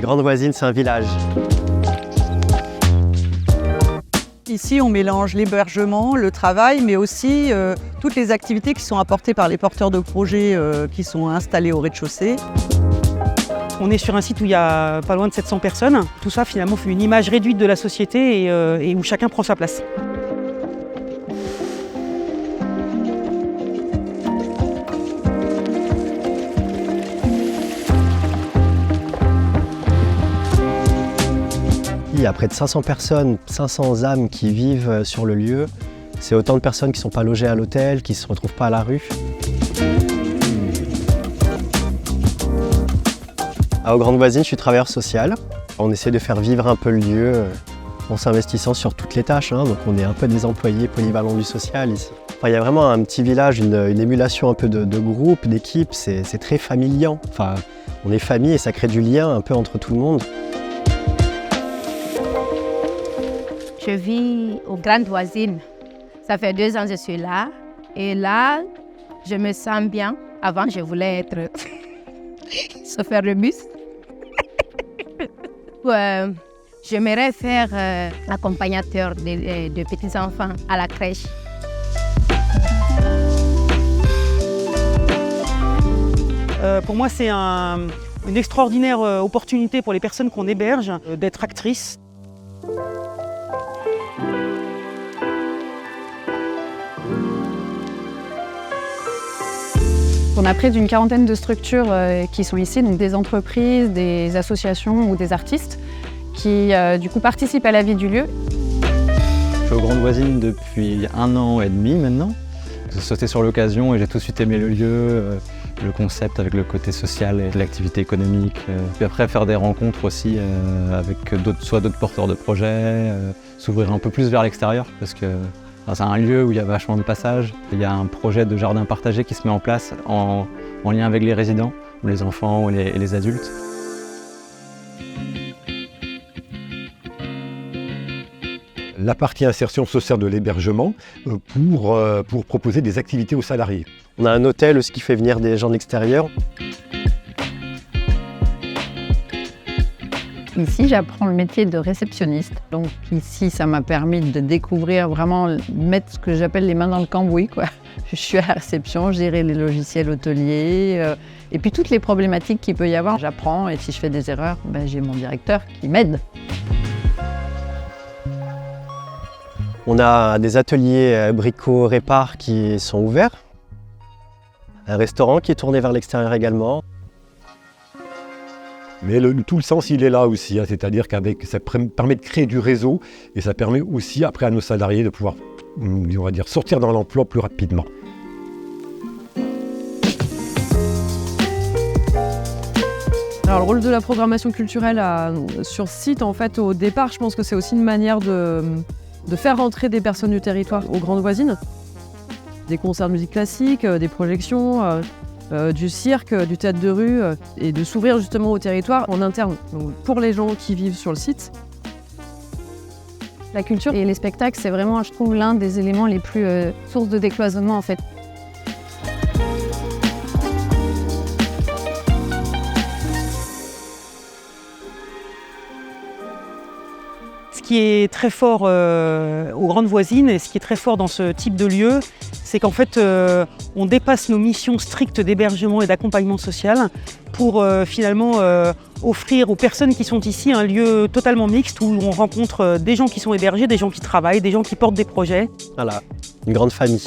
Grandes Voisines, c'est un village. Ici, on mélange l'hébergement, le travail, mais aussi toutes les activités qui sont apportées par les porteurs de projets qui sont installés au rez-de-chaussée. On est sur un site où il y a pas loin de 700 personnes. Tout ça, finalement, fait une image réduite de la société et où chacun prend sa place. Il y a près de 500 personnes, 500 âmes qui vivent sur le lieu. C'est autant de personnes qui ne sont pas logées à l'hôtel, qui ne se retrouvent pas à la rue. Aux Grandes Voisines, je suis travailleur social. On essaie de faire vivre un peu le lieu en s'investissant sur toutes les tâches. Donc on est un peu des employés polyvalents du social ici. Il y a vraiment un petit village, une émulation un peu de groupe, d'équipe. C'est très familial. On est famille et ça crée du lien un peu entre tout le monde. Je vis aux Grandes Voisines. Ça fait 2 ans que je suis là. Et là, je me sens bien. Avant, je voulais être chauffeur de bus. J'aimerais faire accompagnateur de petits-enfants à la crèche. Pour moi, c'est une extraordinaire opportunité pour les personnes qu'on héberge d'être actrices. On a près d'une quarantaine de structures qui sont ici, donc des entreprises, des associations ou des artistes qui du coup participent à la vie du lieu. Je suis aux Grandes Voisines depuis 1 an et demi maintenant. J'ai sauté sur l'occasion et j'ai tout de suite aimé le lieu, le concept avec le côté social et l'activité économique. Puis après faire des rencontres aussi avec soit d'autres porteurs de projets, s'ouvrir un peu plus vers l'extérieur parce que c'est un lieu où il y a vachement de passages. Il y a un projet de jardin partagé qui se met en place en lien avec les résidents, ou les enfants ou les adultes. La partie insertion se sert de l'hébergement pour proposer des activités aux salariés. On a un hôtel aussi qui fait venir des gens de l'extérieur. Ici, j'apprends le métier de réceptionniste. Donc ici, ça m'a permis de découvrir vraiment, mettre ce que j'appelle les mains dans le cambouis, quoi. Je suis à la réception, gérer les logiciels hôteliers et puis toutes les problématiques qu'il peut y avoir. J'apprends et si je fais des erreurs, j'ai mon directeur qui m'aide. On a des ateliers brico-répar qui sont ouverts. Un restaurant qui est tourné vers l'extérieur également. Mais tout le sens, il est là aussi, c'est-à-dire ça permet de créer du réseau et ça permet aussi après à nos salariés de pouvoir, on va dire, sortir dans l'emploi plus rapidement. Alors le rôle de la programmation culturelle sur site, en fait, au départ, je pense que c'est aussi une manière de faire rentrer des personnes du territoire aux Grandes Voisines. Des concerts de musique classique, des projections, du cirque, du théâtre de rue et de s'ouvrir justement au territoire en interne, donc pour les gens qui vivent sur le site. La culture et les spectacles, c'est vraiment, je trouve, l'un des éléments les plus sources de décloisonnement en fait. Ce qui est très fort aux Grandes Voisines et ce qui est très fort dans ce type de lieu, c'est qu'en fait, on dépasse nos missions strictes d'hébergement et d'accompagnement social pour finalement offrir aux personnes qui sont ici un lieu totalement mixte où on rencontre des gens qui sont hébergés, des gens qui travaillent, des gens qui portent des projets. Voilà, une grande famille.